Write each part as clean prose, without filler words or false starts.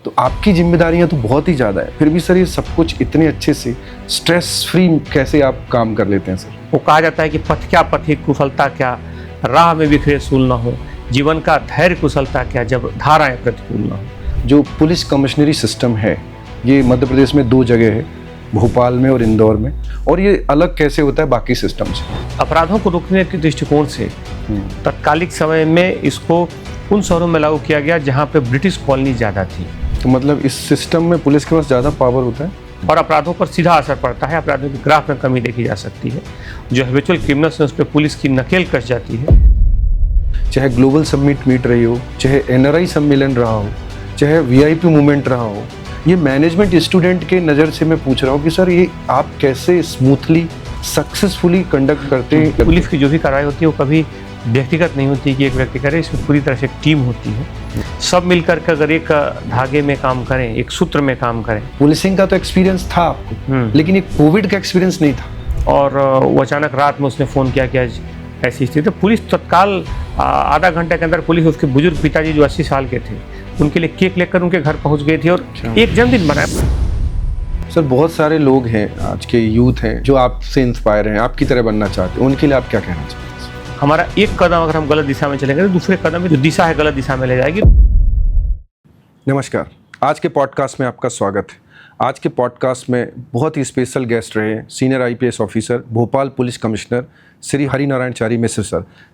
तो आपकी जिम्मेदारियां तो बहुत ही ज़्यादा है, फिर भी सर ये सब कुछ इतने अच्छे से स्ट्रेस फ्री कैसे आप काम कर लेते हैं सर? वो कहा जाता है कि पथ क्या पथिक कुशलता क्या, राह में बिखरे सूल न हो, जीवन का धैर्य कुशलता क्या, जब धाराएं प्रतिकूल न हो। जो पुलिस कमिश्नरी सिस्टम है ये मध्य प्रदेश में 2 जगह है, भोपाल में और इंदौर में, और ये अलग कैसे होता है बाकी सिस्टम से? अपराधों को रोकने के दृष्टिकोण से तत्कालिक समय में इसको उन शहरों में लागू किया गया जहाँ पे ब्रिटिश कॉलोनी ज़्यादा थी। तो मतलब इस सिस्टम में पुलिस के पास ज़्यादा पावर होता है और अपराधों पर सीधा असर पड़ता है। अपराधों की ग्राफ में कमी देखी जा सकती है। जो हैबिचुअल क्रिमिनल्स हैं उस पर पुलिस की नकेल कस जाती है। चाहे ग्लोबल समिट मीट रही हो, चाहे NRI सम्मेलन रहा हो, चाहे VIP मूवमेंट रहा हो, ये मैनेजमेंट स्टूडेंट के नज़र से मैं पूछ रहा हूँ कि सर ये आप कैसे स्मूथली सक्सेसफुली कंडक्ट करते हैं? पुलिस की जो भी कार्रवाई होती है वो कभी व्यक्तिगत नहीं होती कि एक व्यक्ति करे, इसमें पूरी तरह से एक टीम होती है। सब मिलकर के अगर एक धागे में काम करें, एक सूत्र में काम करें। पुलिसिंग का तो एक्सपीरियंस था आपको, लेकिन एक कोविड का एक्सपीरियंस नहीं था। और वो अचानक रात में उसने फ़ोन किया कि आज ऐसी स्थिति, तो पुलिस तत्काल आधा घंटे के अंदर पुलिस उसके बुजुर्ग पिताजी जो 80 साल के थे उनके लिए केक लेकर उनके घर पहुंच गई थी और एक जन्मदिन मनाया। सर बहुत सारे लोग हैं, आज के यूथ हैं जो आपसे इंस्पायर हैं, आपकी तरह बनना चाहते हैं, उनके लिए आप क्या कहना चाहते हैं? हमारा एक कदम अगर हम गलत दिशा में चलेंगे तो दूसरे कदम में जो दिशा है गलत दिशा में ले जाएगी। नमस्कार, आज के पॉडकास्ट में आपका स्वागत है। आज के पॉडकास्ट में बहुत ही स्पेशल गेस्ट रहे हैं senior IPS officer, Bhopal police commissioner Shri Harinarayan Chari Mishra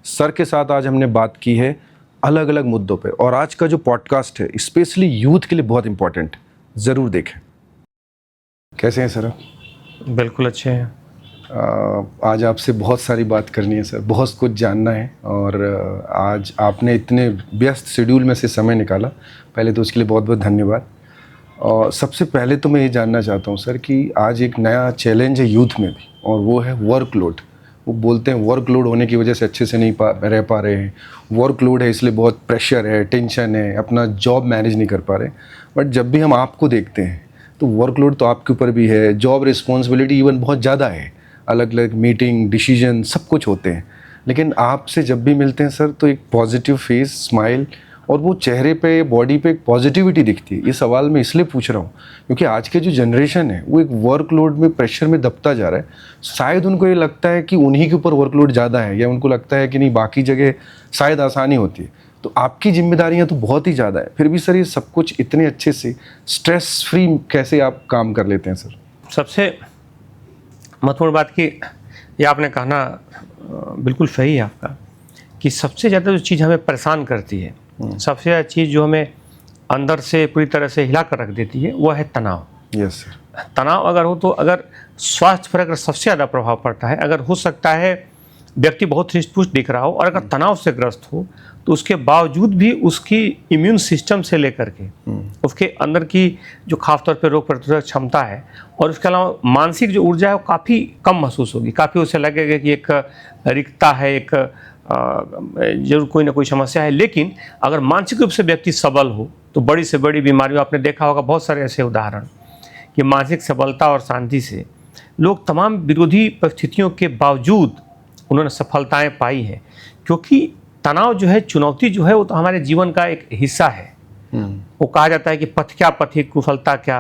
sir के साथ आज हमने बात की है अलग अलग मुद्दों पे, और आज का जो पॉडकास्ट है स्पेशली यूथ के लिए बहुत इंपॉर्टेंट, ज़रूर देखें। कैसे हैं सर? बिल्कुल अच्छे हैं। आज आपसे बहुत सारी बात करनी है सर, बहुत कुछ जानना है, और आज आपने इतने व्यस्त शेड्यूल में से समय निकाला, पहले तो उसके लिए बहुत बहुत धन्यवाद। और सबसे पहले तो मैं ये जानना चाहता हूँ सर कि आज एक नया चैलेंज है यूथ में भी, और वो है वर्कलोड। वो बोलते हैं वर्कलोड होने की वजह से अच्छे से नहीं रह पा रहे हैं, वर्कलोड है इसलिए बहुत प्रेशर है, टेंशन है, अपना जॉब मैनेज नहीं कर पा रहे। बट जब भी हम आपको देखते हैं तो वर्कलोड तो आपके ऊपर भी है, जॉब रिस्पॉन्सिबिलिटी इवन बहुत ज़्यादा है, अलग अलग मीटिंग, डिसीजन सब कुछ होते हैं, लेकिन आपसे जब भी मिलते हैं सर तो एक पॉजिटिव फेस, स्माइल, और वो चेहरे पे, बॉडी पे एक पॉजिटिविटी दिखती है। ये सवाल मैं इसलिए पूछ रहा हूँ क्योंकि आज के जो जनरेशन है वो एक वर्कलोड में, प्रेशर में दबता जा रहा है। शायद उनको ये लगता है कि उन्हीं के ऊपर वर्कलोड ज़्यादा है, या उनको लगता है कि नहीं बाकी जगह शायद आसानी होती है। तो आपकी जिम्मेदारियाँ तो बहुत ही ज़्यादा है, फिर भी सर ये सब कुछ इतने अच्छे से स्ट्रेस फ्री कैसे आप काम कर लेते हैं सर? सबसे महत्वपूर्ण बात कि ये आपने कहना बिल्कुल सही है आपका, कि सबसे ज़्यादा जो चीज़ हमें परेशान करती है, सबसे ज़्यादा चीज़ जो हमें अंदर से पूरी तरह से हिला कर रख देती है वो है तनाव। Yes sir. तनाव अगर हो तो अगर स्वास्थ्य पर अगर सबसे ज़्यादा प्रभाव पड़ता है, अगर हो सकता है व्यक्ति बहुत हृष्ट-पुष्ट दिख रहा हो और अगर तनाव से ग्रस्त हो तो उसके बावजूद भी उसकी इम्यून सिस्टम से लेकर के उसके अंदर की जो खासतौर पर रोग प्रतिरोधक क्षमता है और उसके अलावा मानसिक जो ऊर्जा है वो काफ़ी कम महसूस होगी। काफ़ी उसे लगेगा कि एक रिक्तता है, एक जरूर कोई ना कोई समस्या है। लेकिन अगर मानसिक रूप से व्यक्ति सबल हो तो बड़ी से बड़ी बीमारियों, आपने देखा होगा बहुत सारे ऐसे उदाहरण कि मानसिक सबलता और शांति से लोग तमाम विरोधी परिस्थितियों के बावजूद उन्होंने सफलताएं पाई हैं। क्योंकि तनाव जो है, चुनौती जो है, वो तो हमारे जीवन का एक हिस्सा है। वो कहा जाता है कि पथ क्या पथिक कुशलता क्या,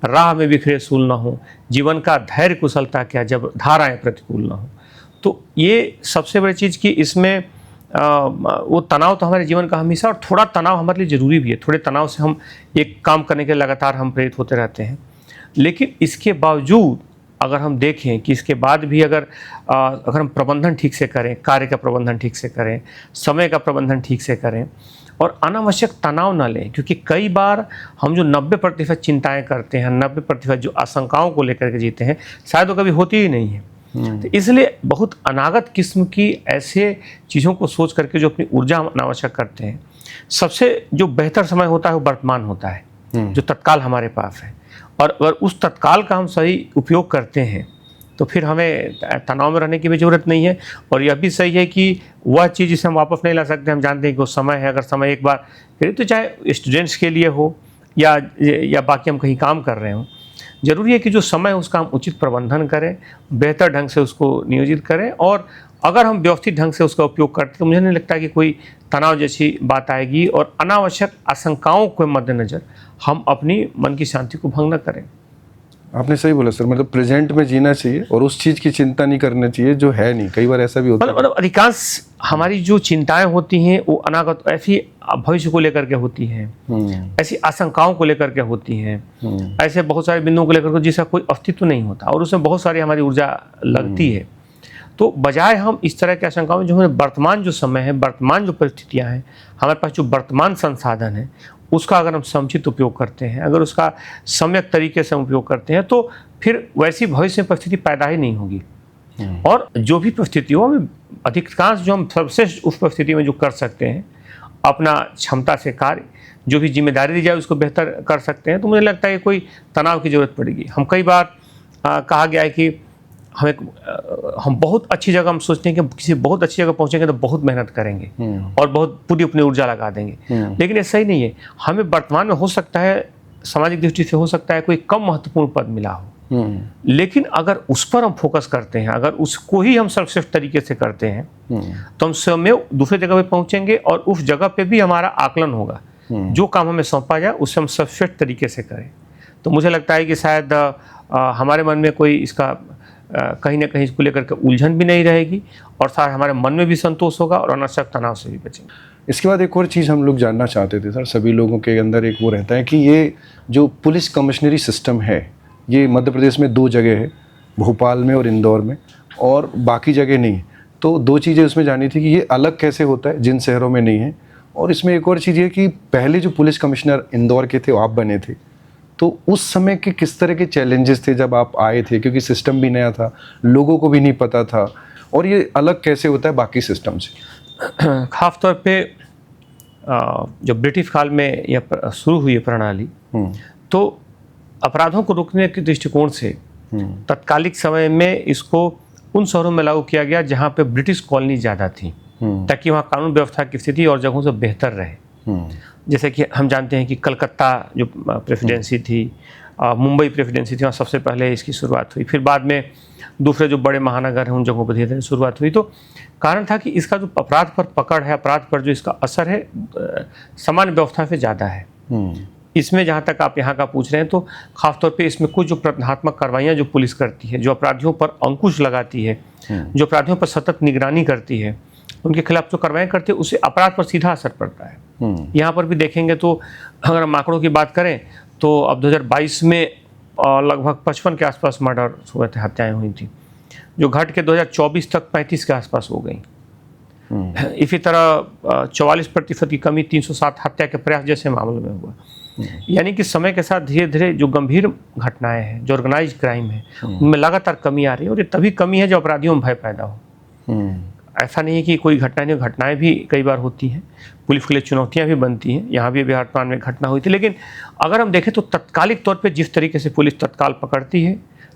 राह में बिखरे सूल न हो, जीवन का धैर्य कुशलता क्या, जब धाराएं प्रतिकूल न हो। तो ये सबसे बड़ी चीज़ कि इसमें वो तनाव तो हमारे जीवन का हमेशा, और थोड़ा तनाव हमारे लिए ज़रूरी भी है। थोड़े तनाव से हम एक काम करने के लगातार हम प्रेरित होते रहते हैं। लेकिन इसके बावजूद अगर हम देखें कि इसके बाद भी अगर हम प्रबंधन ठीक से करें, कार्य का प्रबंधन ठीक से करें, समय का प्रबंधन ठीक से करें और अनावश्यक तनाव न लें, क्योंकि कई बार हम जो 90% चिंताएँ करते हैं, 90% जो आशंकाओं को लेकर के जीते हैं, शायद वो कभी होती ही नहीं है। तो इसलिए बहुत अनागत किस्म की ऐसे चीज़ों को सोच करके जो अपनी ऊर्जा हम अनावश्यक करते हैं, सबसे जो बेहतर समय होता है वो वर्तमान होता है, जो तत्काल हमारे पास है। और अगर उस तत्काल का हम सही उपयोग करते हैं तो फिर हमें तनाव में रहने की भी ज़रूरत नहीं है। और यह भी सही है कि वह चीज़ जिसे हम वापस नहीं ला सकते, हम जानते हैं कि वो समय है। अगर समय एक बार फिर, तो चाहे स्टूडेंट्स के लिए हो या बाकी हम कहीं काम कर रहे हों, ज़रूरी है कि जो समय है उसका हम उचित प्रबंधन करें, बेहतर ढंग से उसको नियोजित करें और अगर हम व्यवस्थित ढंग से उसका उपयोग करते तो मुझे नहीं लगता कि कोई तनाव जैसी बात आएगी, और अनावश्यक आशंकाओं के मद्देनज़र हम अपनी मन की शांति को भंग न करें। आपने सही बोला सर, मतलब प्रेजेंट में जीना चाहिए और उस चीज़ की चिंता नहीं करनी चाहिए जो है नहीं। कई बार ऐसा भी होता है, मतलब अधिकांश हमारी जो चिंताएं होती हैं वो अनागत ऐसी भविष्य को लेकर के होती हैं, ऐसी आशंकाओं को लेकर के होती हैं, ऐसे बहुत सारे बिंदुओं को लेकर के जिसका कोई अस्तित्व नहीं होता और उसमें बहुत सारी हमारी ऊर्जा लगती है। तो बजाय हम इस तरह की आशंकाओं में जो हमें वर्तमान जो समय है, वर्तमान जो परिस्थितियाँ हैं, हमारे पास जो वर्तमान संसाधन है, उसका अगर हम समुचित उपयोग करते हैं, अगर उसका सम्यक तरीके से हम उपयोग करते हैं, तो फिर वैसी भविष्य में परिस्थिति पैदा ही नहीं होगी। और जो भी परिस्थिति हो, हमें अधिकांश जो हम सर्वश्रेष्ठ उस परिस्थिति में जो कर सकते हैं, अपना क्षमता से कार्य, जो भी जिम्मेदारी दी जाए उसको बेहतर कर सकते हैं, तो मुझे लगता है कि कोई तनाव की जरूरत पड़ेगी। हम कई बार कहा गया है कि हम बहुत अच्छी जगह, हम सोचते हैं कि किसी बहुत अच्छी जगह पहुंचेंगे तो बहुत मेहनत करेंगे और बहुत पूरी अपनी ऊर्जा लगा देंगे, लेकिन ऐसा ही नहीं है। हमें वर्तमान में हो सकता है, सामाजिक दृष्टि से हो सकता है कोई कम महत्वपूर्ण पद मिला हो, लेकिन अगर उस पर हम फोकस करते हैं, अगर उसको ही हम सर्वश्रेष्ठ तरीके से करते हैं, तो हम स्वयं दूसरी जगह पे पहुंचेंगे और उस जगह पे भी हमारा आकलन होगा। जो काम हमें सौंपा जाए उसे हम सर्वश्रेष्ठ तरीके से करें। तो मुझे लगता है कि शायद हमारे मन में कोई इसका कहीं ना कहीं इसको लेकर के उलझन भी नहीं रहेगी, और साथ हमारे मन में भी संतोष होगा और अनावश्यक तनाव से भी बचेंगे। इसके बाद एक और चीज़ हम लोग जानना चाहते थे सर, सभी लोगों के अंदर एक वो रहता है कि ये जो पुलिस कमिश्नरी सिस्टम है, ये मध्य प्रदेश में 2 जगह है, भोपाल में और इंदौर में, और बाकी जगह नहीं। तो 2 चीज़ें उसमें जानी थी कि ये अलग कैसे होता है जिन शहरों में नहीं है, और इसमें एक और चीज़ ये कि पहले जो पुलिस कमिश्नर इंदौर के थे, आप बने थे, तो उस समय के किस तरह के चैलेंजेस थे जब आप आए थे, क्योंकि सिस्टम भी नया था, लोगों को भी नहीं पता था, और ये अलग कैसे होता है बाकी सिस्टम से? खास तौर पे जब ब्रिटिश काल में यह शुरू हुई प्रणाली, तो अपराधों को रोकने के दृष्टिकोण से तत्कालिक समय में इसको उन शहरों में लागू किया गया जहाँ पे ब्रिटिश कॉलोनी ज़्यादा थी, ताकि वहाँ कानून व्यवस्था की स्थिति और जगहों से बेहतर रहे। जैसे कि हम जानते हैं कि कलकत्ता जो प्रेसिडेंसी थी, मुंबई प्रेसिडेंसी थी, वहाँ सबसे पहले इसकी शुरुआत हुई। फिर बाद में दूसरे जो बड़े महानगर हैं उन जगहों पर धीरे धीरे शुरुआत हुई। तो कारण था कि इसका जो अपराध पर पकड़ है, अपराध पर जो इसका असर है, सामान्य व्यवस्था से ज़्यादा है। इसमें जहाँ तक आप यहाँ का पूछ रहे हैं, तो खासतौर पे इसमें कुछ जो प्रतिहतात्मक कार्रवाइयाँ जो पुलिस करती है, जो अपराधियों पर अंकुश लगाती है, जो अपराधियों पर सतत निगरानी करती है, उनके खिलाफ जो कार्रवाई करते हैं, उससे अपराध पर सीधा असर पड़ता है। यहाँ पर भी देखेंगे तो अगर हम आंकड़ों की बात करें तो अब 2022 में लगभग 55 के आसपास मर्डर हुए थे, हत्याएं हुई थी, जो घट के 2024 तक 35 के आसपास हो गई। इसी तरह 44% की कमी 307 हत्या के प्रयास जैसे मामलों में हुआ। यानी कि समय के साथ धीरे धीरे जो गंभीर घटनाएं हैं, जो ऑर्गेनाइज क्राइम है, उनमें लगातार कमी आ रही है, और ये तभी कमी है जो अपराधियों में भय पैदा हो। ऐसा नहीं है कि कोई घटना नहीं, घटनाएं भी कई बार होती हैं, पुलिस के लिए चुनौतियां भी बनती हैं। यहाँ भी वर्तमान में घटना हुई थी, लेकिन अगर हम देखें तो तत्कालिक तौर पे जिस तरीके से पुलिस तत्काल पकड़ती है,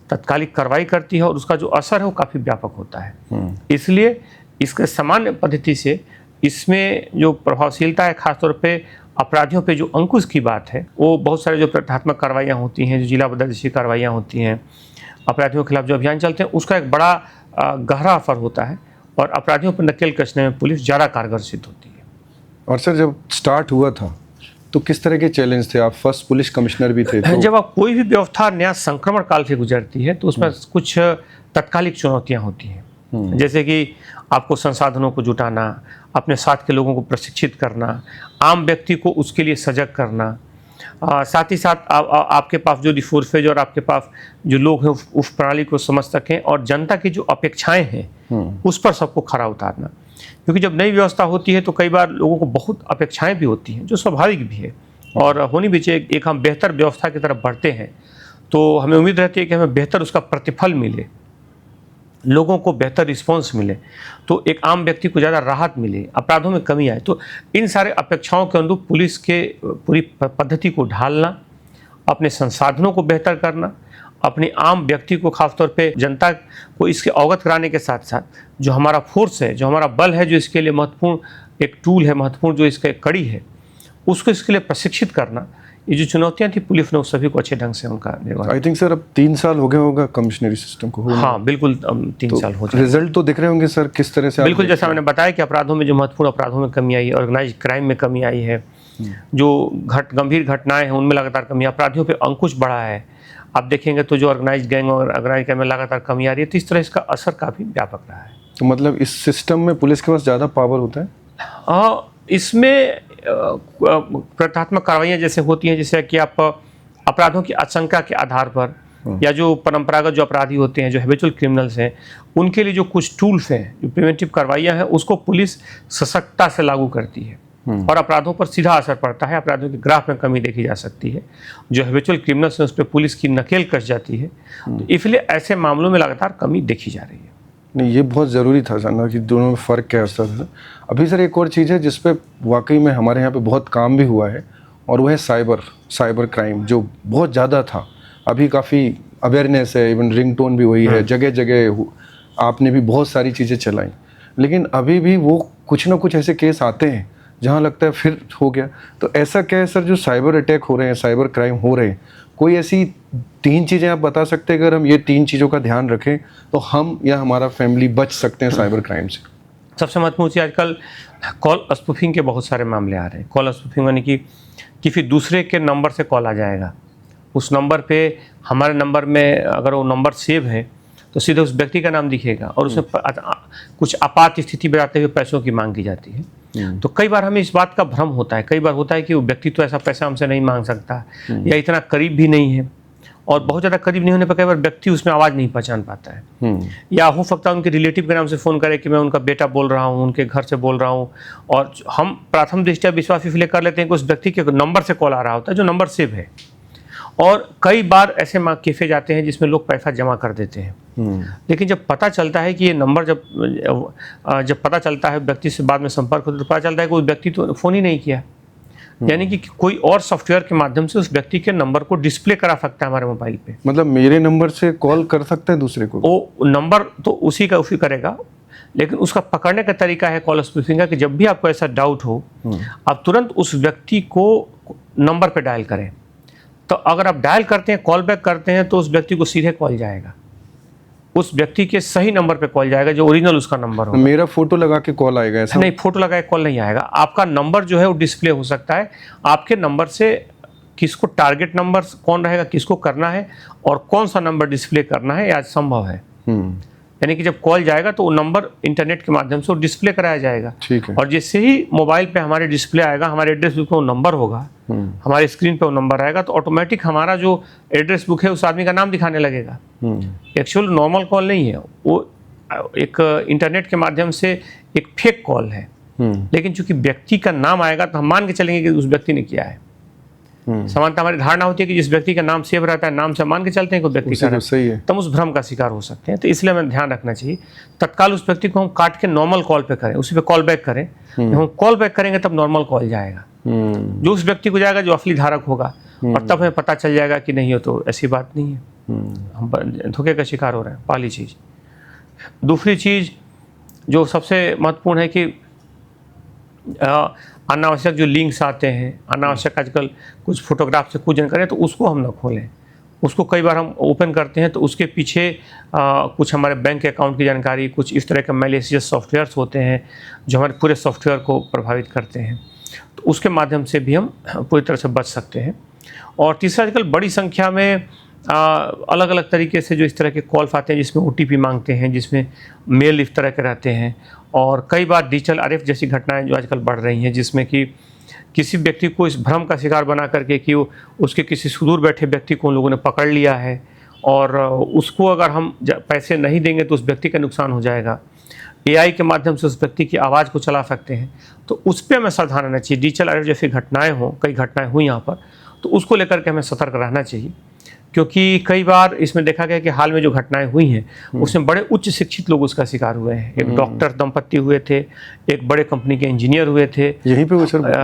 तत्कालिक कार्रवाई करती है, और उसका जो असर है वो काफ़ी व्यापक होता है। इसलिए इसके सामान्य पद्धति से इसमें जो प्रभावशीलता है, खासतौर पर अपराधियों पे जो अंकुश की बात है, वो बहुत सारे जो प्रतिहतात्मक कार्रवाइयाँ होती हैं, जो जिला बदर जैसी कार्रवाइयाँ होती हैं, अपराधियों के खिलाफ जो अभियान चलते हैं, उसका एक बड़ा गहरा असर होता है, और अपराधियों पर नकेल कसने में पुलिस ज़्यादा कारगर सिद्ध होती है। और सर जब स्टार्ट हुआ था तो किस तरह के चैलेंज थे? आप फर्स्ट पुलिस कमिश्नर भी थे, तो... जब आप कोई भी व्यवस्था नया संक्रमण काल से गुजरती है तो उसमें कुछ तत्कालिक चुनौतियाँ होती हैं, जैसे कि आपको संसाधनों को जुटाना, अपने साथ के लोगों को प्रशिक्षित करना, आम व्यक्ति को उसके लिए सजग करना, साथ ही साथ आपके पास जो रिसोर्सेज और आपके पास जो लोग हैं उस प्रणाली को समझ सकें, और जनता की जो अपेक्षाएं हैं उस पर सबको खरा उतारना। क्योंकि जब नई व्यवस्था होती है तो कई बार लोगों को बहुत अपेक्षाएं भी होती हैं, जो स्वाभाविक भी है और होनी भी चाहिए। एक हम बेहतर व्यवस्था की तरफ बढ़ते हैं तो हमें उम्मीद रहती है कि हमें बेहतर उसका प्रतिफल मिले, लोगों को बेहतर रिस्पॉन्स मिले, तो एक आम व्यक्ति को ज़्यादा राहत मिले, अपराधों में कमी आए। तो इन सारे अपेक्षाओं के अनुरूप पुलिस के पूरी पद्धति को ढालना, अपने संसाधनों को बेहतर करना, अपने आम व्यक्ति को, खासतौर पे जनता को इसके अवगत कराने के साथ साथ जो हमारा फोर्स है, जो हमारा बल है, जो इसके लिए महत्वपूर्ण एक टूल है, महत्वपूर्ण जो इसका एक कड़ी है, उसको इसके लिए प्रशिक्षित करना, ये जो चुनौतियां थी पुलिस ने उस सभी को अच्छे ढंग से उनका निर्वहन। आई थिंक सर अब 3 साल हो गए होगा कमिश्नरी सिस्टम को। हाँ बिल्कुल, 3 साल हो जाए। रिजल्ट तो दिख रहे होंगे सर, किस तरह से? बिल्कुल, जैसा मैंने बताया कि अपराधों में जो महत्वपूर्ण अपराधों में कमी आई है, ऑर्गेनाइज क्राइम में कमी आई है, जो गंभीर घटनाएं हैं उनमें लगातार कमी, अपराधियों पे अंकुश बढ़ा है। आप देखेंगे तो जो ऑर्गेनाइज गैंग और ऑर्गेनाइज क्राइम में लगातार कमी आ रही है, तो इस तरह इसका असर काफ़ी व्यापक रहा है। तो मतलब इस सिस्टम में पुलिस के पास ज़्यादा पावर होता है? इसमें प्रतिक्रियात्मक कार्रवाइयाँ जैसे होती हैं, जैसे कि आप अपराधों की आशंका के आधार पर, या जो परंपरागत जो अपराधी होते हैं, जो हैबिचुअल क्रिमिनल्स हैं, उनके लिए जो कुछ टूल्स हैं, जो प्रिवेंटिव कार्रवाइयाँ हैं, उसको पुलिस सशक्तता से लागू करती है और अपराधों पर सीधा असर पड़ता है। अपराधों के ग्राफ में कमी देखी जा सकती है, जो हैबिचुअल क्रिमिनल्स हैं उस पर पुलिस की नकेल कस जाती है। तो इसलिए ऐसे मामलों में लगातार कमी देखी जा रही है। नहीं, ये बहुत ज़रूरी था जानना कि दोनों में फ़र्क क्या है। अभी सर एक और चीज़ है जिस पे वाकई में हमारे यहाँ पे बहुत काम भी हुआ है, और वो है साइबर क्राइम, जो बहुत ज़्यादा था। अभी काफ़ी अवेयरनेस है, इवन रिंगटोन भी हुई है, जगह जगह आपने भी बहुत सारी चीज़ें चलाई, लेकिन अभी भी वो कुछ ना कुछ ऐसे केस आते हैं जहाँ लगता है फिर हो गया। तो ऐसा क्या है सर जो साइबर अटैक हो रहे हैं, साइबर क्राइम हो रहे हैं, कोई ऐसी 3 चीज़ें आप बता सकते हैं, अगर हम ये 3 चीज़ों का ध्यान रखें तो हम या हमारा फैमिली बच सकते हैं साइबर क्राइम से? सबसे महत्वपूर्ण चीज़, आजकल कॉल स्पूफिंग के बहुत सारे मामले आ रहे हैं। कॉल स्पूफिंग यानी कि किसी दूसरे के नंबर से कॉल आ जाएगा, उस नंबर पे हमारे नंबर में अगर वो नंबर सेव है तो सीधे उस व्यक्ति का नाम दिखेगा और उसमें कुछ आपात स्थिति बताते हुए पैसों की मांग की जाती है। तो कई बार हमें इस बात का भ्रम होता है, कई बार होता है कि वो व्यक्ति तो ऐसा पैसा हमसे नहीं मांग सकता, या इतना करीब भी नहीं है, और बहुत ज़्यादा करीब नहीं होने पर कई बार व्यक्ति उसमें आवाज़ नहीं पहचान पाता है, या हो सकता है उनके रिलेटिव के नाम से फ़ोन करे कि मैं उनका बेटा बोल रहा हूँ, उनके घर से बोल रहा हूँ, और हम प्रथम दृष्टया विश्वास इसलिए कर लेते हैं कि उस व्यक्ति के नंबर से कॉल आ रहा होता है जो नंबर सेव है। और कई बार ऐसे केफे जाते हैं जिसमें लोग पैसा जमा कर देते हैं, लेकिन जब पता चलता है कि ये नंबर जब पता चलता है व्यक्ति से बाद में संपर्क होता है, तो पता चलता है कि उस व्यक्ति तो फ़ोन ही नहीं किया, यानी कि कोई और सॉफ्टवेयर के माध्यम से उस व्यक्ति के नंबर को डिस्प्ले करा सकता है हमारे मोबाइल पे। मतलब मेरे नंबर से कॉल कर सकते हैं दूसरे को? वो नंबर तो उसी करेगा, लेकिन उसका पकड़ने का तरीका है कॉल स्पूफिंग का, कि जब भी आपको ऐसा डाउट हो आप तुरंत उस व्यक्ति को नंबर पे डायल करें। तो अगर आप डायल करते हैं, कॉल बैक करते हैं, तो उस व्यक्ति को सीधे कॉल जाएगा, उस व्यक्ति के सही नंबर पे कॉल जाएगा जो ओरिजिनल उसका नंबर होगा। मेरा फोटो लगा के कॉल आएगा ऐसा? नहीं, फोटो लगा के कॉल नहीं आएगा, आपका नंबर जो है वो डिस्प्ले हो सकता है। आपके नंबर से किसको टारगेट नंबर कौन रहेगा, किसको करना है और कौन सा नंबर डिस्प्ले करना है, आज संभव है। यानी कि जब कॉल जाएगा तो वो नंबर इंटरनेट के माध्यम से वो डिस्प्ले कराया जाएगा। ठीक है। और जैसे ही मोबाइल पे हमारे डिस्प्ले आएगा, हमारे एड्रेस बुक में वो नंबर होगा, हमारे स्क्रीन पे वो नंबर आएगा, तो ऑटोमेटिक हमारा जो एड्रेस बुक है उस आदमी का नाम दिखाने लगेगा। एक्चुअल नॉर्मल कॉल नहीं है वो, एक इंटरनेट के माध्यम से एक फेक कॉल है, लेकिन चूंकि व्यक्ति का नाम आएगा तो हम मान के चलेंगे कि उस व्यक्ति ने किया है। सामान्यतः हमारी धारणा होती है कि जिस व्यक्ति का नाम सेव रहता है, नाम से मान के चलते हैं कि व्यक्ति का सही है, तब उस भ्रम का शिकार हो सकते हैं। तो इसलिए हमें ध्यान रखना चाहिए, तत्काल उस व्यक्ति को हम काट के नॉर्मल कॉल पे करें, उसी पे कॉल बैक करें। जब हम कॉल बैक करेंगे तब नॉर्मल कॉल जाएगा, जो उस व्यक्ति को जाएगा जो असली धारक होगा, और तब हमें पता चल जाएगा कि नहीं हो तो ऐसी बात नहीं है, हम धोखे का शिकार हो रहे हैं। पहली चीज़। दूसरी चीज़ जो सबसे महत्वपूर्ण है कि अनावश्यक जो लिंक्स आते हैं, अनावश्यक आजकल कुछ फोटोग्राफ से कुछ जानकारी, तो उसको हम ना खोलें। उसको कई बार हम ओपन करते हैं तो उसके पीछे कुछ हमारे बैंक अकाउंट की जानकारी, कुछ इस तरह के मैलिशियस सॉफ्टवेयर्स होते हैं जो हमारे पूरे सॉफ्टवेयर को प्रभावित करते हैं, तो उसके माध्यम से भी हम पूरी तरह से बच सकते हैं। और तीसरा, आजकल बड़ी संख्या में अलग अलग तरीके से जो इस तरह के कॉल्स आते हैं जिसमें OTP मांगते हैं, जिसमें मेल इस तरह के रहते हैं, और कई बार डिजिटल अरेस्ट जैसी घटनाएं जो आजकल बढ़ रही हैं, जिसमें कि किसी व्यक्ति को इस भ्रम का शिकार बना करके कि वो उसके किसी सुदूर बैठे व्यक्ति को उन लोगों ने पकड़ लिया है, और उसको अगर हम पैसे नहीं देंगे तो उस व्यक्ति का नुकसान हो जाएगा। AI के माध्यम से उस व्यक्ति की आवाज़ को चला सकते हैं, तो उस पर हमें सावधान रहना चाहिए। डिजिटल अरेस्ट जैसी घटनाएँ हों, कई घटनाएँ हुई यहाँ पर, तो उसको लेकर के हमें सतर्क रहना चाहिए, क्योंकि कई बार इसमें देखा गया कि हाल में जो घटनाएं हुई हैं उसमें बड़े उच्च शिक्षित लोग उसका शिकार हुए हैं। एक डॉक्टर दंपत्ति हुए थे, एक बड़े कंपनी के इंजीनियर हुए थे, यहीं पे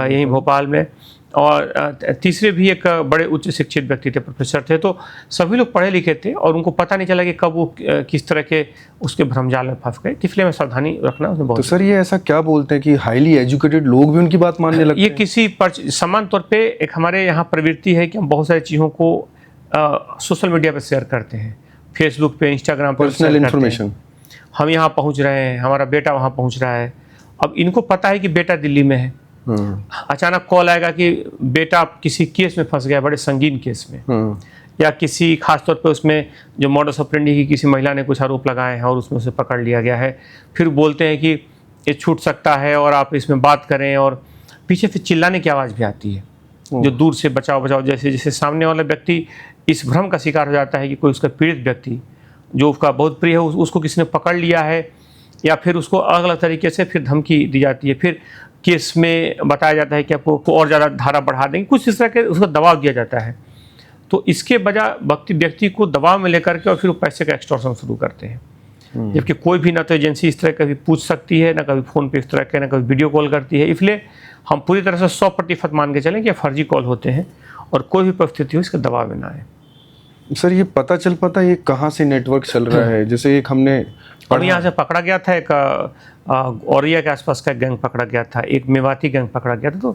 यहीं भोपाल में, और तीसरे भी एक बड़े उच्च शिक्षित व्यक्ति थे, प्रोफेसर थे। तो सभी लोग पढ़े लिखे थे और उनको पता नहीं चला कि कब वो किस तरह के उसके भ्रमजाल में फंस गए। इसलिए मैं सावधानी रखना उसमें बहुत। तो सर ये ऐसा क्या बोलते हैं कि हाईली एजुकेटेड लोग भी उनकी बात मानने लगते ये हैं? किसी समान तौर पे एक हमारे यहाँ प्रवृत्ति है कि हम बहुत सारी चीज़ों को सोशल मीडिया पर शेयर करते हैं, फेसबुक पे, इंस्टाग्राम पर पर्सनल इन्फॉर्मेशन। हम यहाँ पहुँच रहे हैं, हमारा बेटा वहाँ पहुँच रहा है। अब इनको पता है कि बेटा दिल्ली में है, अचानक कॉल आएगा कि बेटा किसी केस में फंस गया, बड़े संगीन केस में, या किसी खास तौर पे उसमें जो मॉडस ऑपरेंडी की किसी महिला ने कुछ आरोप लगाए हैं और उसमें उसे पकड़ लिया गया है। फिर बोलते हैं कि ये छूट सकता है और आप इसमें बात करें, और पीछे फिर चिल्लाने की आवाज़ भी आती है जो दूर से बचाओ बचाओ। जैसे जैसे सामने वाला व्यक्ति इस भ्रम का शिकार हो जाता है कि कोई उसका पीड़ित व्यक्ति जो उसका बहुत प्रिय है उसको किसी ने पकड़ लिया है, या फिर उसको अलग अलग तरीके से फिर धमकी दी जाती है, फिर केस में बताया जाता है कि आपको और ज़्यादा धारा बढ़ा देंगे, कुछ इस तरह के उसको दबाव दिया जाता है। तो इसके बजाय व्यक्ति को दबाव में लेकर के और फिर वो पैसे का एक्सटॉर्शन शुरू करते हैं। जबकि कोई भी ना तो एजेंसी इस तरह कभी पूछ सकती है, ना कभी फ़ोन पे इस तरह के, ना कभी वीडियो कॉल करती है। इसलिए हम पूरी तरह से 100% मान के चलें कि फर्जी कॉल होते हैं और कोई भी परिस्थिति हो इसके दबाव में ना आए। सर ये पता चल पाता ये कहाँ से नेटवर्क चल रहा है? जैसे एक हमने अभी यहाँ से पकड़ा गया था, एक औरैया के आसपास का एक गैंग पकड़ा गया था, एक मेवाती गैंग पकड़ा गया था। तो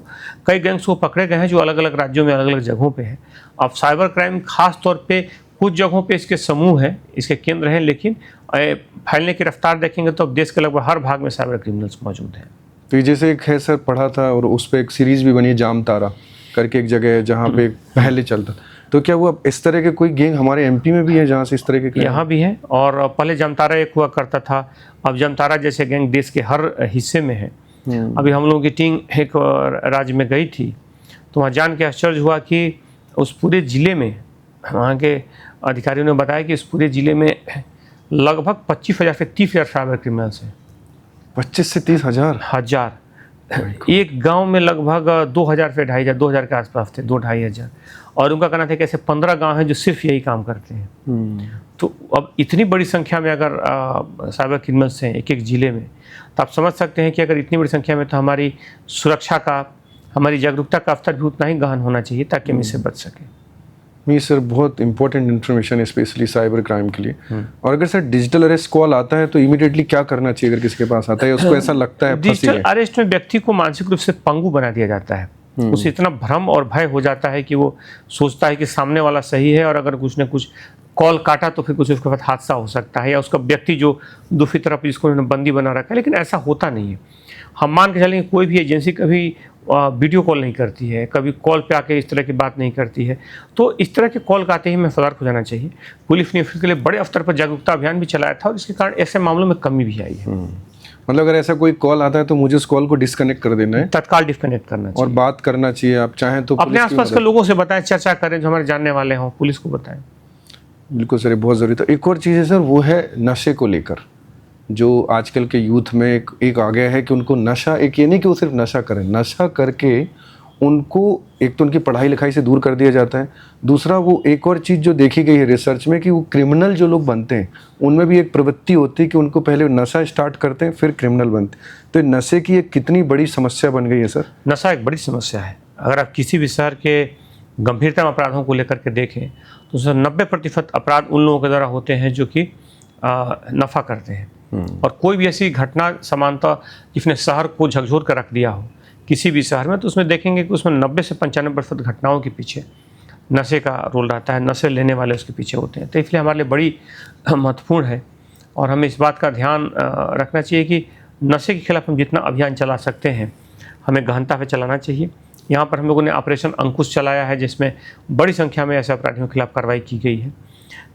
कई गैंग्स वो पकड़े गए हैं जो अलग अलग राज्यों में अलग अलग जगहों पे हैं। अब साइबर क्राइम खास तौर पे कुछ जगहों पे इसके समूह हैं, इसके केंद्र हैं, लेकिन फैलने की रफ्तार देखेंगे तो अब देश के लगभग हर भाग में साइबर क्रिमिनल्स मौजूद हैं। तो ये जैसे एक है सर, पढ़ा था और उस पर एक सीरीज भी बनी, जाम तारा करके एक जगह है जहाँ पे पहले चलता। तो क्या वो इस तरह के कोई गैंग हमारे एमपी में भी है जहाँ से इस तरह के? यहाँ भी है, और पहले जामतारा एक हुआ करता था, अब जामतारा जैसे गैंग देश के हर हिस्से में है। अभी हम लोगों की टीम एक राज्य में गई थी तो वहाँ जान के आश्चर्य हुआ कि उस पूरे ज़िले में, वहाँ के अधिकारियों ने बताया कि इस पूरे ज़िले में लगभग 25,000 से 30,000 साइबर क्रिमिनल्स हैं। 25 से 30,000? एक गांव में लगभग 2,000 से 2,500, 2,000 के आसपास थे, 2-2,500। और उनका कहना था कि ऐसे 15 गांव हैं जो सिर्फ यही काम करते हैं। तो अब इतनी बड़ी संख्या में अगर साइबर क्रिमिनल्स हैं एक एक ज़िले में, तो आप समझ सकते हैं कि अगर इतनी बड़ी संख्या में, तो हमारी सुरक्षा का, हमारी जागरूकता का स्तर भी उतना ही गहन होना चाहिए ताकि हम इससे बच सकें। नहीं सर, बहुत इंपॉर्टेंट इन्फॉर्मेशन है स्पेशली साइबर क्राइम के लिए। और अगर सर डिजिटल अरेस्ट कॉल आता है तो इमीडिएटली क्या करना चाहिए अगर किसी के पास आता है, उसको ऐसा लगता है? डिजिटल अरेस्ट में व्यक्ति को मानसिक रूप से पंगु बना दिया जाता है। उसे इतना भ्रम और भय हो जाता है कि वो सोचता है कि सामने वाला सही है, और अगर कुछ न कुछ कॉल काटा तो फिर कुछ उसके साथ हादसा हो सकता है, या उसका व्यक्ति जो दूसरी तरफ जिसको उन्होंने बंदी बना रखा है। लेकिन ऐसा होता नहीं है। हम मान के चलें कोई भी एजेंसी कभी वीडियो कॉल नहीं करती है, कभी कॉल पे आके इस तरह की बात नहीं करती है। तो इस तरह के कॉल का आते ही हमें सतर्क हो जाना चाहिए। पुलिस ने इसके लिए बड़े स्तर पर जागरूकता अभियान भी चलाया था और इसके कारण ऐसे मामलों में कमी भी आई है। मतलब अगर ऐसा कोई कॉल आता है तो मुझे उस कॉल को डिस्कनेक्ट कर देना है, तत्काल डिस्कनेक्ट करना चाहिए, और बात करना चाहिए। आप चाहें तो अपने आसपास के लोगों से बताएं, चर्चा करें, जो हमारे जानने वाले हों, पुलिस को बताएं। बिल्कुल सर, ये बहुत ज़रूरी। तो एक और चीज़ है सर, वो है नशे को लेकर, जो आजकल के यूथ में एक आ गया है कि उनको नशा, एक ये नहीं कि वो सिर्फ नशा करें, नशा करके उनको एक तो उनकी पढ़ाई लिखाई से दूर कर दिया जाता है। दूसरा, वो एक और चीज़ जो देखी गई है रिसर्च में कि वो क्रिमिनल जो लोग बनते हैं उनमें भी एक प्रवृत्ति होती है कि उनको पहले नशा स्टार्ट करते हैं फिर क्रिमिनल बनते हैं। तो नशे की एक कितनी बड़ी समस्या बन गई है सर? नशा एक बड़ी समस्या है। अगर आप किसी भी शहर के गंभीरतम अपराधों को लेकर के देखें तो सर 90% अपराध उन लोगों के द्वारा होते हैं जो कि नफ़ा करते हैं। और कोई भी ऐसी घटना समानता जिसने शहर को झकझोर कर रख दिया हो किसी भी शहर में, तो उसमें देखेंगे कि उसमें 90 से 95% घटनाओं के पीछे नशे का रोल रहता है, नशे लेने वाले उसके पीछे होते हैं। तो इसलिए हमारे लिए बड़ी महत्वपूर्ण है और हमें इस बात का ध्यान रखना चाहिए कि नशे के खिलाफ हम जितना अभियान चला सकते हैं हमें गहनता से चलाना चाहिए। यहाँ पर हम लोगों ने ऑपरेशन अंकुश चलाया है जिसमें बड़ी संख्या में ऐसे अपराधियों के खिलाफ कार्रवाई की गई है।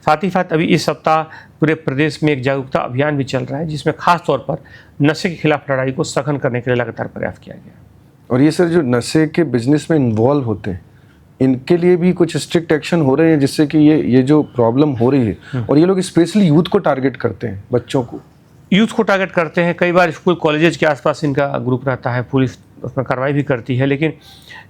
साथ ही साथ अभी इस सप्ताह पूरे प्रदेश में एक जागरूकता अभियान भी चल रहा है जिसमें खास तौर पर नशे के खिलाफ लड़ाई को सघन करने के लिए लगातार प्रयास किया गया। और ये सर जो नशे के बिजनेस में इन्वॉल्व होते हैं इनके लिए भी कुछ स्ट्रिक्ट एक्शन हो रहे हैं जिससे कि ये जो प्रॉब्लम हो रही है, और ये लोग स्पेशली यूथ को टारगेट करते हैं, बच्चों को यूथ को टारगेट करते हैं। कई बार स्कूल कॉलेजेस के आसपास इनका ग्रुप रहता है, पुलिस उसमें कार्रवाई भी करती है। लेकिन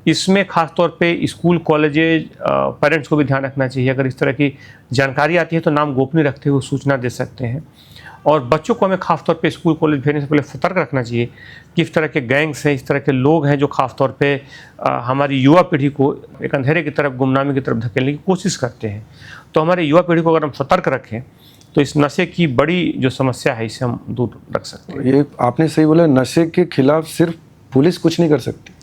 इसमें खास तौर पे स्कूल कॉलेजेज पेरेंट्स को भी ध्यान रखना चाहिए। अगर इस तरह की जानकारी आती है तो नाम गोपनीय रखते हुए सूचना दे सकते हैं। और बच्चों को हमें खास तौर पे स्कूल कॉलेज भेजने से पहले सतर्क रखना चाहिए कि इस तरह के गैंग्स हैं, इस तरह के लोग हैं जो खास तौर पे हमारी युवा पीढ़ी को एक अंधेरे की तरफ, गुमनामी की तरफ धकेलने की कोशिश करते हैं। तो हमारे युवा पीढ़ी को अगर हम सतर्क रखें तो इस नशे की बड़ी जो समस्या है इसे हम दूर रख सकते हैं। ये आपने सही बोला, नशे के खिलाफ सिर्फ पुलिस कुछ नहीं कर सकती,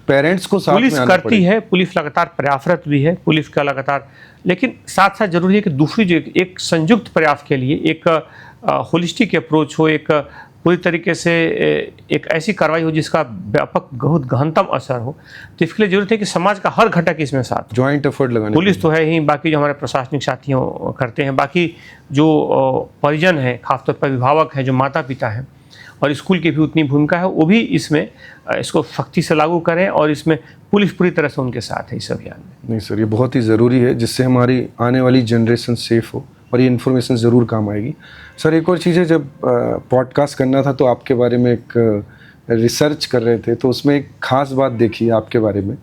पेरेंट्स को साथ पुलिस में आना करती है, पुलिस लगातार प्रयासरत भी है, पुलिस का लगातार, लेकिन साथ साथ जरूरी है कि दूसरी जो एक संयुक्त प्रयास के लिए एक होलिस्टिक अप्रोच हो, एक पूरी तरीके से एक ऐसी कार्रवाई हो जिसका व्यापक बहुत गहनतम असर हो। तो इसके लिए जरूरत है कि समाज का हर घटक इसमें साथ, जॉइंट एफर्ट लगाने, पुलिस तो है ही, बाकी जो हमारे प्रशासनिक साथी करते हैं, बाकी जो परिजन है, खासतौर पर अभिभावक हैं, जो माता पिता हैं, और स्कूल की भी उतनी भूमिका है, वो भी इसमें इसको सख्ती से लागू करें और इसमें पुलिस पूरी तरह से उनके साथ है इस अभियान में। नहीं सर, ये बहुत ही ज़रूरी है जिससे हमारी आने वाली जनरेशन सेफ हो और ये इन्फॉर्मेशन ज़रूर काम आएगी। सर एक और चीज़ है, जब पॉडकास्ट करना था तो आपके बारे में एक रिसर्च कर रहे थे, तो उसमें एक ख़ास बात देखी आपके बारे में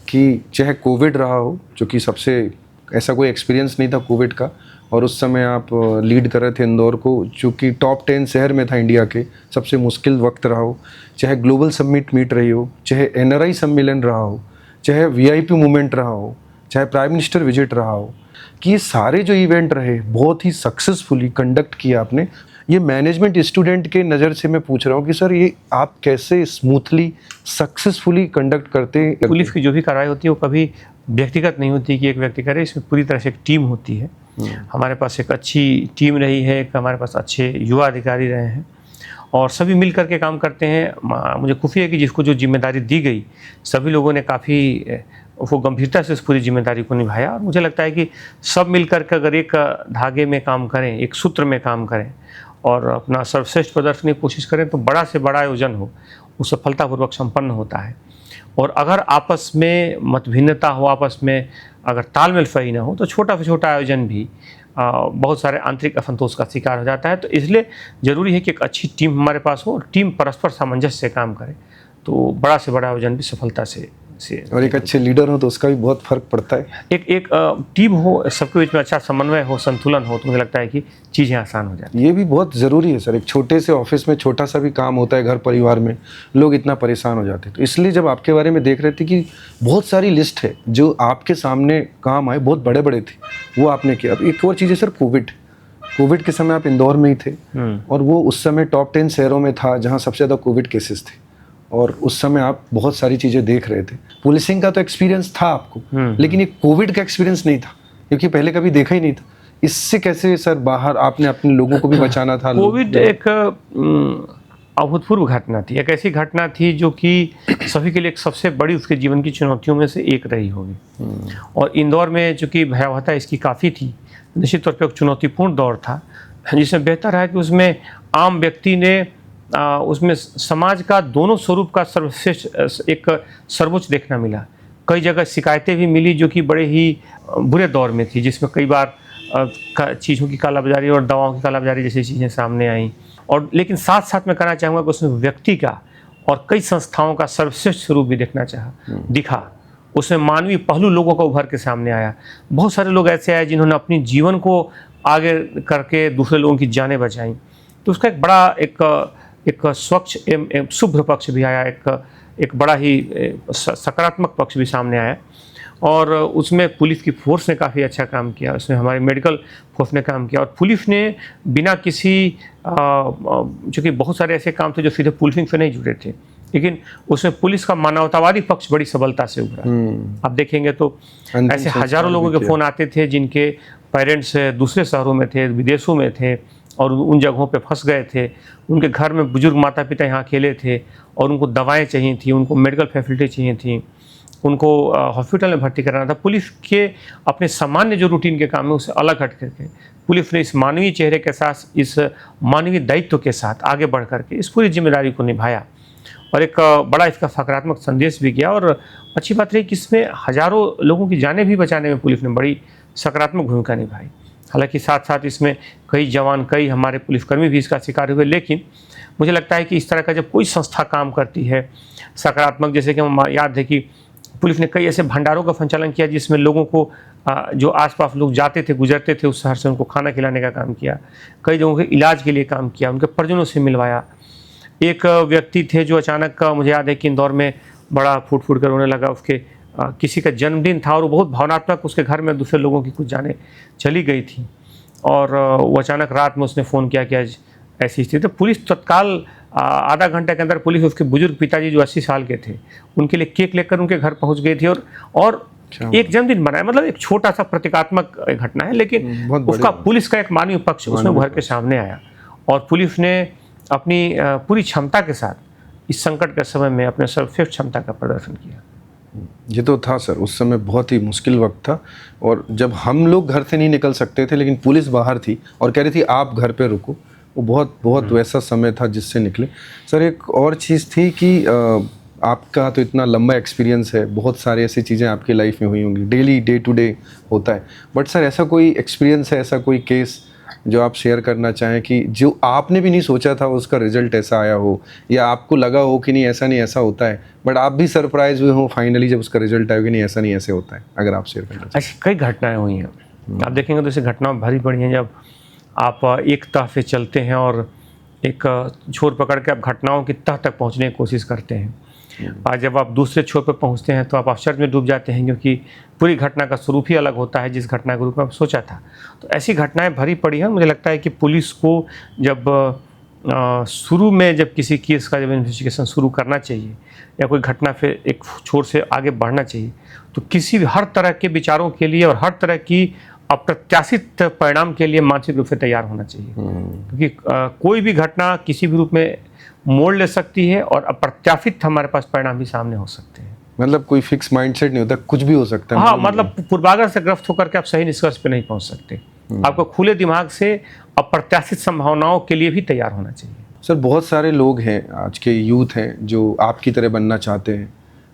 कि चाहे कोविड रहा हो, जो कि सबसे ऐसा कोई एक्सपीरियंस नहीं था कोविड का, और उस समय आप लीड कर रहे थे इंदौर को, चूँकि टॉप 10 शहर में था इंडिया के, सबसे मुश्किल वक्त रहा हो, चाहे ग्लोबल समिट मीट रही हो, चाहे NRI सम्मेलन रहा हो, चाहे VIP मूवमेंट रहा हो, चाहे प्राइम मिनिस्टर विजिट रहा हो, कि ये सारे जो इवेंट रहे बहुत ही सक्सेसफुली कंडक्ट किया आपने। ये मैनेजमेंट स्टूडेंट के नज़र से मैं पूछ रहा हूँ कि सर ये आप कैसे स्मूथली सक्सेसफुली कंडक्ट करते हैं? पुलिस की जो भी कार्रवाई होती है वो कभी व्यक्तिगत नहीं होती कि एक व्यक्ति करे, इसमें पूरी तरह से एक टीम होती है। हमारे पास एक अच्छी टीम रही है, एक हमारे पास अच्छे युवा अधिकारी रहे हैं और सभी मिल करके काम करते हैं। मुझे खुशी है कि जिसको जो जिम्मेदारी दी गई सभी लोगों ने काफ़ी वो गंभीरता से उस पूरी जिम्मेदारी को निभाया, और मुझे लगता है कि सब मिल करके अगर एक धागे में काम करें, एक सूत्र में काम करें और अपना सर्वश्रेष्ठ प्रदर्शन की कोशिश करें तो बड़ा से बड़ा आयोजन हो वो सफलतापूर्वक संपन्न होता है। और अगर आपस में मतभिन्नता हो, आपस में अगर तालमेल सही ना हो तो छोटा से छोटा आयोजन भी बहुत सारे आंतरिक असंतोष का शिकार हो जाता है। तो इसलिए ज़रूरी है कि एक अच्छी टीम हमारे पास हो और टीम परस्पर सामंजस्य से काम करे तो बड़ा से बड़ा आयोजन भी सफलता से और एक अच्छे लीडर हो तो उसका भी बहुत फर्क पड़ता है। एक टीम हो, सबके बीच में अच्छा समन्वय हो, संतुलन हो, तो मुझे लगता है कि चीज़ें आसान हो जाती हैं। ये भी बहुत ज़रूरी है सर, एक छोटे से ऑफिस में छोटा सा भी काम होता है, घर परिवार में लोग इतना परेशान हो जाते हैं। तो इसलिए जब आपके बारे में देख रहे थे कि बहुत सारी लिस्ट है जो आपके सामने काम आए, बहुत बड़े बड़े थे, वो आपने किया। अब एक और चीज़ है सर, कोविड के समय आप इंदौर में ही थे और वो उस समय टॉप 10 शहरों में था जहाँ सबसे ज़्यादा कोविड केसेस थे, और उस समय आप बहुत सारी चीज़ें देख रहे थे। पुलिसिंग का तो एक्सपीरियंस था आपको, लेकिन ये कोविड का एक्सपीरियंस नहीं था क्योंकि पहले कभी देखा ही नहीं था। इससे कैसे सर बाहर आपने अपने लोगों को भी बचाना था? कोविड एक अभूतपूर्व घटना थी, एक ऐसी घटना थी जो कि सभी के लिए एक सबसे बड़ी उसके जीवन की चुनौतियों में से एक रही होगी। और इंदौर में चूँकि भयावहता इसकी काफ़ी थी, निश्चित तौर पर एक चुनौतीपूर्ण दौर था जिसमें बेहतर है कि उसमें आम व्यक्ति ने उसमें समाज का दोनों स्वरूप का सर्वश्रेष्ठ एक सर्वोच्च देखना मिला। कई जगह शिकायतें भी मिली जो कि बड़े ही बुरे दौर में थी, जिसमें कई बार चीज़ों की कालाबाजारी और दवाओं की कालाबाजारी जैसी चीज़ें सामने आईं। और लेकिन साथ साथ मैं कहना चाहूँगा कि उसमें व्यक्ति का और कई संस्थाओं का सर्वश्रेष्ठ स्वरूप भी दिखा। उसमें मानवीय पहलू लोगों का उभर के सामने आया। बहुत सारे लोग ऐसे आए जिन्होंने अपनी जीवन को आगे करके दूसरे लोगों की जानें बचाईं। तो उसका एक बड़ा एक स्वच्छ एवं शुभ्र पक्ष भी आया, एक बड़ा ही सकारात्मक पक्ष भी सामने आया। और उसमें पुलिस की फोर्स ने काफ़ी अच्छा काम किया, उसमें हमारे मेडिकल फोर्स ने काम किया, और पुलिस ने बिना किसी चूँकि बहुत सारे ऐसे काम थे जो सीधे पुलिसिंग से नहीं जुड़े थे, लेकिन उसमें पुलिस का मानवतावादी पक्ष बड़ी सबलता से उभरा। आप देखेंगे तो ऐसे हजारों लोगों के फ़ोन आते थे जिनके पेरेंट्स दूसरे शहरों में थे, विदेशों में थे और उन जगहों पे फंस गए थे। उनके घर में बुजुर्ग माता पिता यहाँ अकेले थे और उनको दवाएं चाहिए थी, उनको मेडिकल फैसिलिटी चाहिए थी, उनको हॉस्पिटल में भर्ती कराना था। पुलिस के अपने सामान्य जो रूटीन के काम है उससे अलग हट करके पुलिस ने इस मानवीय चेहरे के साथ, इस मानवीय दायित्व के साथ आगे बढ़ करके इस पूरी जिम्मेदारी को निभाया और एक बड़ा इसका सकारात्मक संदेश भी गया। और अच्छी बात रही कि इसमें हजारों लोगों की जानें भी बचाने में पुलिस ने बड़ी सकारात्मक भूमिका निभाई। हालांकि साथ साथ इसमें कई जवान, कई हमारे पुलिसकर्मी भी इसका शिकार हुए, लेकिन मुझे लगता है कि इस तरह का जब कोई संस्था काम करती है सकारात्मक, जैसे कि हम याद है कि पुलिस ने कई ऐसे भंडारों का संचालन किया जिसमें लोगों को जो आसपास लोग जाते थे, गुजरते थे उस शहर से, उनको खाना खिलाने का काम किया। कई लोगों के इलाज के लिए काम किया, उनके परिजनों से मिलवाया। एक व्यक्ति थे जो अचानक मुझे याद है कि इंदौर में बड़ा फूट फूट कर रोने लगा। उसके किसी का जन्मदिन था और वो बहुत भावनात्मक, उसके घर में दूसरे लोगों की कुछ जाने चली गई थी और वो अचानक रात में उसने फ़ोन किया कि आज ऐसी स्थिति। तो पुलिस तत्काल आधा घंटे के अंदर पुलिस उसके बुजुर्ग पिताजी जो 80 साल के थे उनके लिए केक लेकर उनके घर पहुंच गई थी और एक जन्मदिन मनाया। मतलब एक छोटा सा प्रतीकात्मक घटना है, लेकिन उसका पुलिस का एक मानवीय पक्ष उसमें उभर के सामने आया और पुलिस ने अपनी पूरी क्षमता के साथ इस संकट के समय में अपने सर्वश्रेष्ठ क्षमता का प्रदर्शन किया। ये तो था सर, उस समय बहुत ही मुश्किल वक्त था और जब हम लोग घर से नहीं निकल सकते थे लेकिन पुलिस बाहर थी और कह रही थी आप घर पे रुको, वो बहुत वैसा समय था जिससे निकले। सर एक और चीज़ थी कि आपका तो इतना लंबा एक्सपीरियंस है, बहुत सारी ऐसी चीज़ें आपकी लाइफ में हुई होंगी, डेली डे टू डे होता है, बट सर ऐसा कोई एक्सपीरियंस है, ऐसा कोई केस जो आप शेयर करना चाहें कि जो आपने भी नहीं सोचा था उसका रिजल्ट ऐसा आया हो, या आपको लगा हो कि नहीं ऐसा होता है, बट आप भी सरप्राइज हुए हो फाइनली जब उसका रिजल्ट आया कि नहीं ऐसा नहीं ऐसे होता है? अगर आप शेयर करना चाहें। ऐसी कई घटनाएं हुई हैं, आप देखेंगे तो ऐसी घटनाएं भरी पड़ी हैं। जब आप एक तह से चलते हैं और एक छोर पकड़ के आप घटनाओं की तह तक पहुंचने की कोशिश करते हैं, और जब आप दूसरे छोर पर पहुंचते हैं तो आप आश्चर्य में डूब जाते हैं क्योंकि पूरी घटना का स्वरूप ही अलग होता है जिस घटना के रूप में आप सोचा था। तो ऐसी घटनाएं भरी पड़ी हैं। मुझे लगता है कि पुलिस को जब शुरू में जब किसी केस का जब इन्वेस्टिगेशन शुरू करना चाहिए या कोई घटना फिर एक छोर से आगे बढ़ना चाहिए तो किसी भी हर तरह के विचारों के लिए और हर तरह की अप्रत्याशित परिणाम के लिए मानसिक रूप से तैयार होना चाहिए, क्योंकि कोई भी घटना किसी भी रूप में मोड़ ले सकती है और अप्रत्याशित हमारे पास परिणाम भी सामने हो सकते हैं। मतलब कोई फिक्स माइंडसेट नहीं होता, कुछ भी हो सकता है। हाँ, मतलब पूर्वाग्रह से ग्रस्त होकर के आप सही निष्कर्ष पे नहीं पहुंच सकते। आपको खुले दिमाग से अप्रत्याशित संभावनाओं के लिए भी तैयार होना चाहिए। सर बहुत सारे लोग हैं, आज के यूथ हैं जो आपकी तरह बनना चाहते हैं,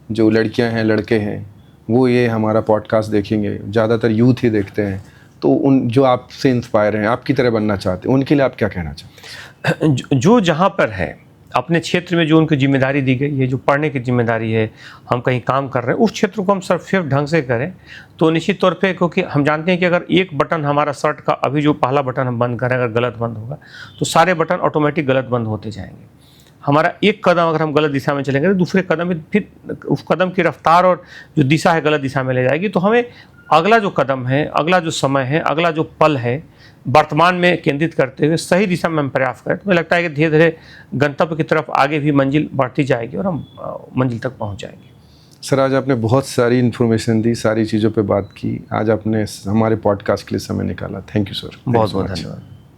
जो लड़कियां हैं लड़के हैं, वो ये हमारा पॉडकास्ट देखेंगे, ज़्यादातर यूथ ही देखते हैं, तो उन जो आपसे इंस्पायर हैं, आपकी तरह बनना चाहते हैं, उनके लिए आप क्या कहना चाहते हैं? जो जहाँ पर है अपने क्षेत्र में जो उनको जिम्मेदारी दी गई है, जो पढ़ने की जिम्मेदारी है, हम कहीं काम कर रहे हैं, उस क्षेत्र को हम सर्वश्रेष्ठ ढंग से करें तो निश्चित तौर पे, क्योंकि हम जानते हैं कि अगर एक बटन हमारा शर्ट का अभी जो पहला बटन हम बंद करें अगर गलत बंद होगा तो सारे बटन ऑटोमेटिक गलत बंद होते जाएंगे। हमारा एक कदम अगर हम गलत दिशा में चलेंगे तो दूसरे कदम में फिर उस कदम की रफ्तार और जो दिशा है गलत दिशा में ले जाएगी। तो हमें अगला जो कदम है, अगला जो समय है, अगला जो पल है, वर्तमान में केंद्रित करते हुए सही दिशा में हम प्रयास करें तो मुझे लगता है कि धीरे धीरे गंतव्य की तरफ आगे भी मंजिल बढ़ती जाएगी और हम मंजिल तक पहुंच जाएंगे। सर आज आपने बहुत सारी इन्फॉर्मेशन दी, सारी चीज़ों पे बात की, आज आपने हमारे पॉडकास्ट के लिए समय निकाला। थैंक यू सर, बहुत बहुत धन्यवाद।